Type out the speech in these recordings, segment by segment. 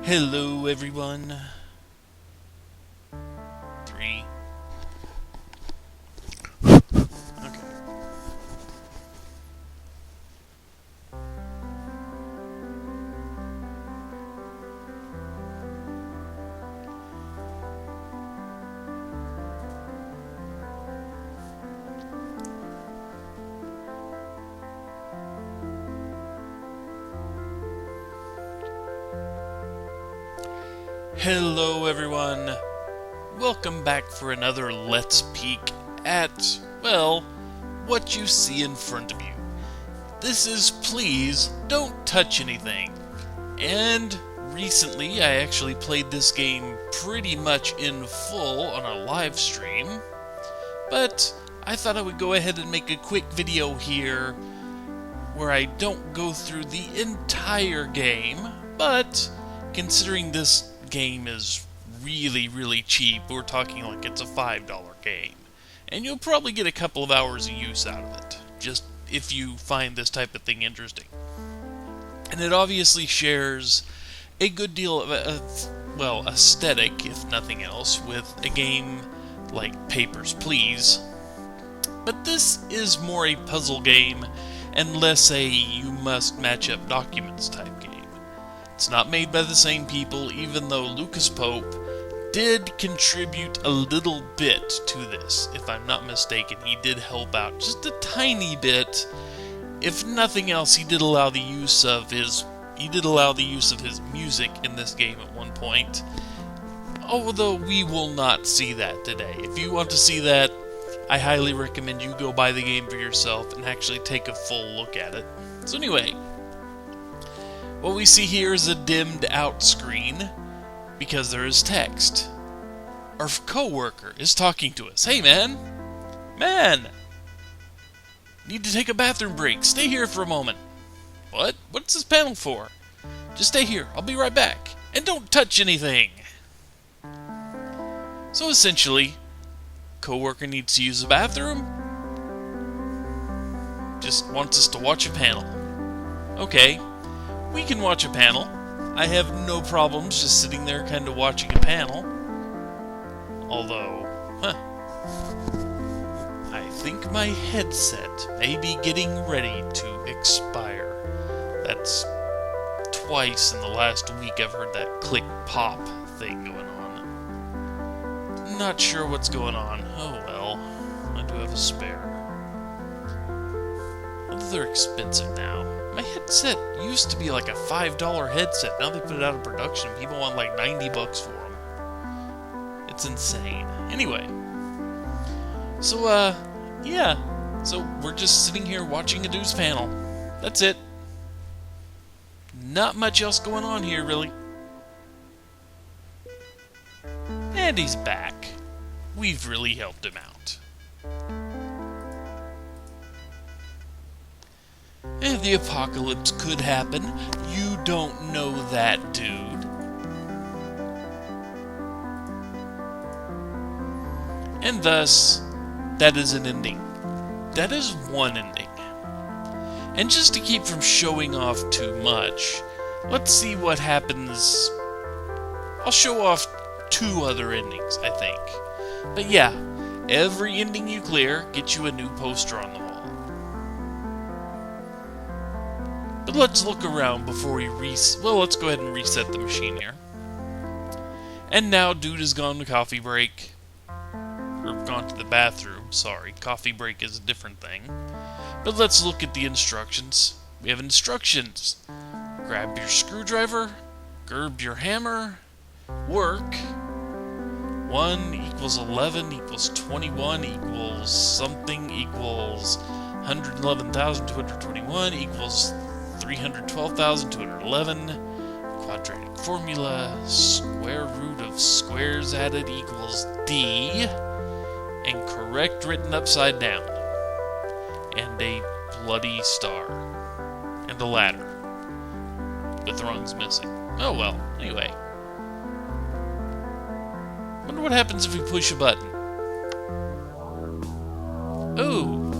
Hello, everyone. 3. Okay. Hello, everyone. Welcome back for another Let's Peek at, well, what you see in front of you. This is Please Don't Touch Anything. And recently, I actually played this game pretty much in full on a live stream. But I thought I would go ahead and make a quick video here where I don't go through the entire game, but considering this game is really cheap, we're talking like it's a $5 game, and you'll probably get a couple of hours of use out of it, just if you find this type of thing interesting. And it obviously shares a good deal of, aesthetic, if nothing else, with a game like Papers, Please. But this is more a puzzle game and less a you must match up documents type game. It's not made by the same people, even though Lucas Pope did contribute a little bit to this. If I'm not mistaken, he did help out just a tiny bit. If nothing else, he did allow the use of his music in this game at one point. Although we will not see that today. If you want to see that, I highly recommend you go buy the game for yourself and actually take a full look at it. So anyway, what we see here is a dimmed out screen because there is text. Our co-worker is talking to us. Hey man! Need to take a bathroom break. Stay here for a moment. What? What's this panel for? Just stay here. I'll be right back. And don't touch anything! So essentially, co-worker needs to use the bathroom. Just wants us to watch a panel. Okay. We can watch a panel. I have no problems just sitting there kind of watching a panel. Although, I think my headset may be getting ready to expire. That's twice in the last week I've heard that click pop thing going on. Not sure what's going on. Oh well, I do have a spare. Although they're expensive now. My headset used to be like a $5 headset. Now they put it out of production. People want like $90 for them. It's insane. Anyway. So, yeah. So, we're just sitting here watching a dude's panel. That's it. Not much else going on here, really. And he's back. We've really helped him out. And the apocalypse could happen. You don't know that, dude. And thus, that is an ending. That is one ending. And just to keep from showing off too much, let's see what happens. I'll show off 2 other endings, I think. But yeah, every ending you clear gets you a new poster on the wall. But let's look around before we let's go ahead and reset the machine here. And now dude has gone to coffee break. Or gone to the bathroom, sorry. Coffee break is a different thing. But let's look at the instructions. We have instructions. Grab your screwdriver. Grab your hammer. Work. 1 equals 11 equals 21 equals something equals 111,221 equals 312,211. Quadratic formula. Square root of squares added equals D. And correct written upside down. And a bloody star. And a ladder. With rungs missing. Oh well, anyway. Wonder what happens if we push a button. Ooh.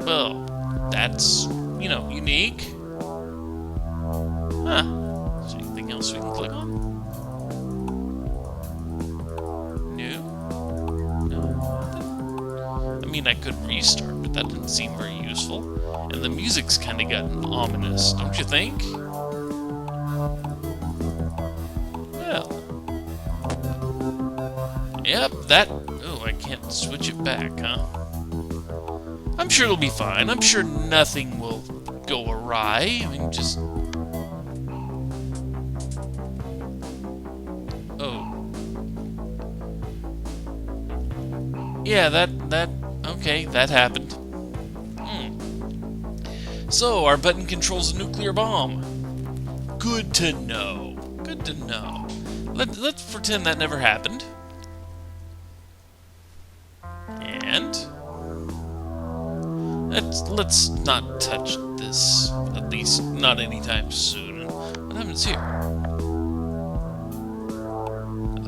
Well, that's, unique. Huh. Is there anything else we can click on? No. No. I mean, I could restart, but that didn't seem very useful. And the music's kind of gotten ominous, don't you think? Well. Yep, that... Oh, I can't switch it back, huh? I'm sure it'll be fine. I'm sure nothing will go awry. I mean, just... Oh. Yeah, that... Okay, that happened. So, our button controls a nuclear bomb. Good to know. Good to know. Let's pretend that never happened. And... Let's not touch this. At least, not anytime soon. What happens here?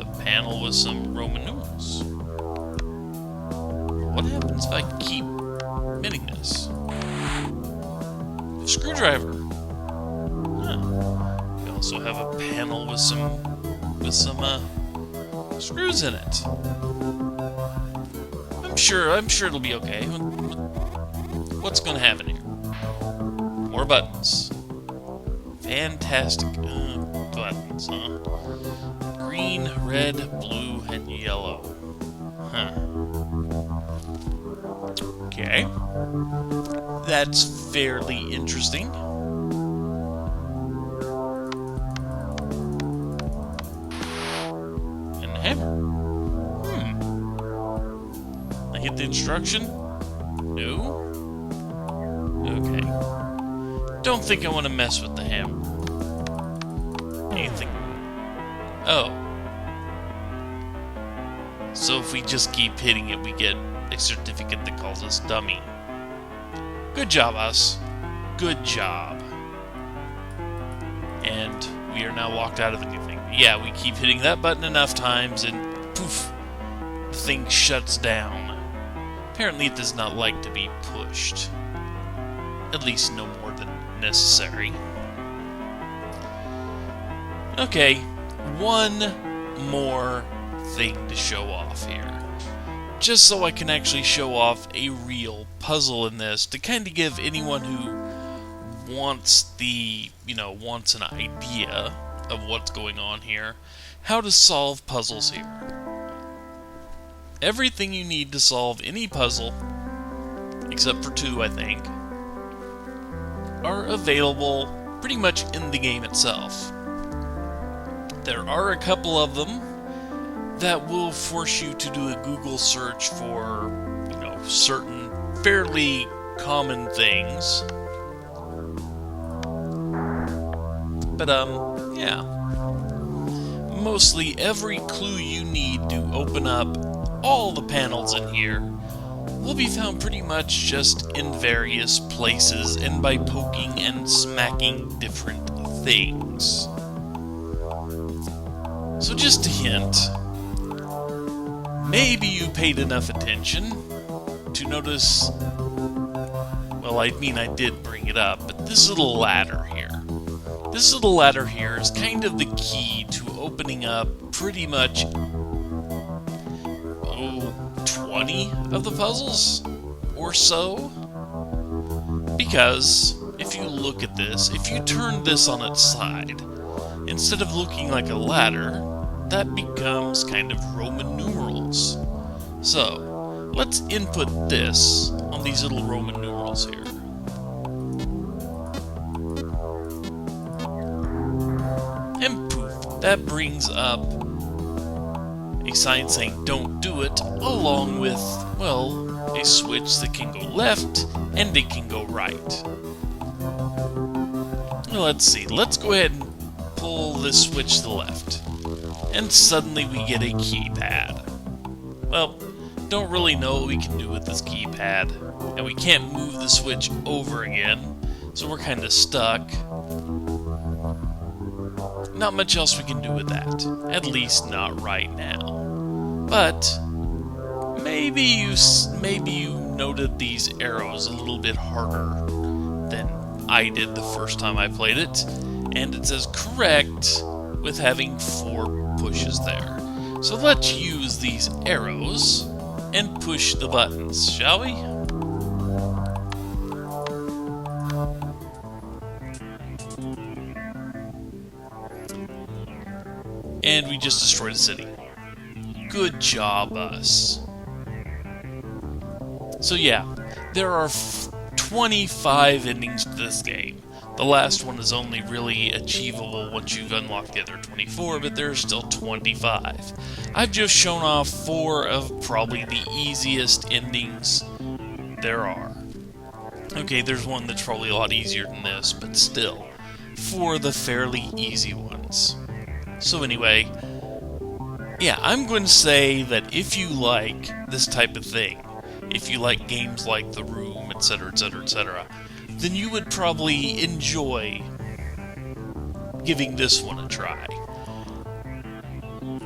A panel with some Roman numerals. What happens if I keep hitting this? A screwdriver. Huh. We also have a panel with some screws in it. I'm sure it'll be okay. What's going to happen here? More buttons. Fantastic buttons, huh? Green, red, blue, and yellow. Huh. Okay. That's fairly interesting. And a hammer. I hit the instruction? No? Okay. Don't think I want to mess with the hammer. Anything? Oh. So if we just keep hitting it, we get a certificate that calls us dummy. Good job, us. Good job. And we are now locked out of the thing. Yeah, we keep hitting that button enough times and poof, the thing shuts down. Apparently it does not like to be pushed. At least no more than necessary. Okay, one more thing to show off here. Just so I can actually show off a real puzzle in this, to kind of give anyone who wants wants an idea of what's going on here, how to solve puzzles here. Everything you need to solve any puzzle, except for two, I think, are available pretty much in the game itself. There are a couple of them that will force you to do a Google search for, certain fairly common things. But, yeah. Mostly every clue you need to open up all the panels in here will be found pretty much just in various places and by poking and smacking different things. So just a hint, maybe you paid enough attention to notice, well, I mean I did bring it up, but this little ladder here. This little ladder here is kind of the key to opening up pretty much 20 of the puzzles or so. Because if you look at this, if you turn this on its side, instead of looking like a ladder, that becomes kind of Roman numerals. So, let's input this on these little Roman numerals here. And poof, that brings up a sign saying don't do it, along with, well, a switch that can go left and it can go right. Let's see, let's go ahead and pull this switch to the left. And suddenly we get a keypad. Well, don't really know what we can do with this keypad, and we can't move the switch over again, so we're kind of stuck. Not much else we can do with that, at least not right now. But maybe you noted these arrows a little bit harder than I did the first time I played it, and it says correct with having 4 pushes there. So let's use these arrows and push the buttons, shall we? And we just destroyed a city. Good job, us. So yeah, there are 25 endings to this game. The last one is only really achievable once you've unlocked the other 24, but there are still 25. I've just shown off 4 of probably the easiest endings there are. Okay, there's one that's probably a lot easier than this, but still, 4 of the fairly easy ones. So anyway, yeah, I'm going to say that if you like this type of thing, if you like games like The Room, etc., etc., etc., then you would probably enjoy giving this one a try.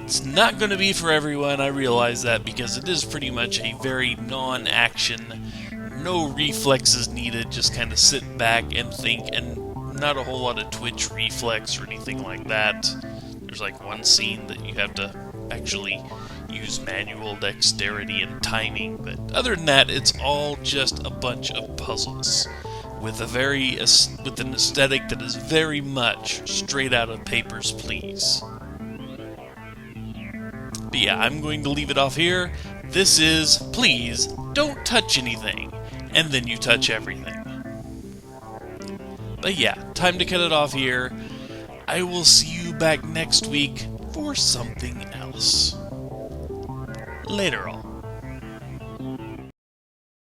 It's not going to be for everyone, I realize that, because it is pretty much a very non-action, no reflexes needed, just kind of sit back and think, and not a whole lot of twitch reflex or anything like that. There's like one scene that you have to actually use manual dexterity and timing, but other than that, it's all just a bunch of puzzles with an aesthetic that is very much straight out of Papers, Please. But yeah, I'm going to leave it off here. This is Please Don't Touch Anything, and then you touch everything. But yeah, time to cut it off here. I will see you back next week for something else. Later on.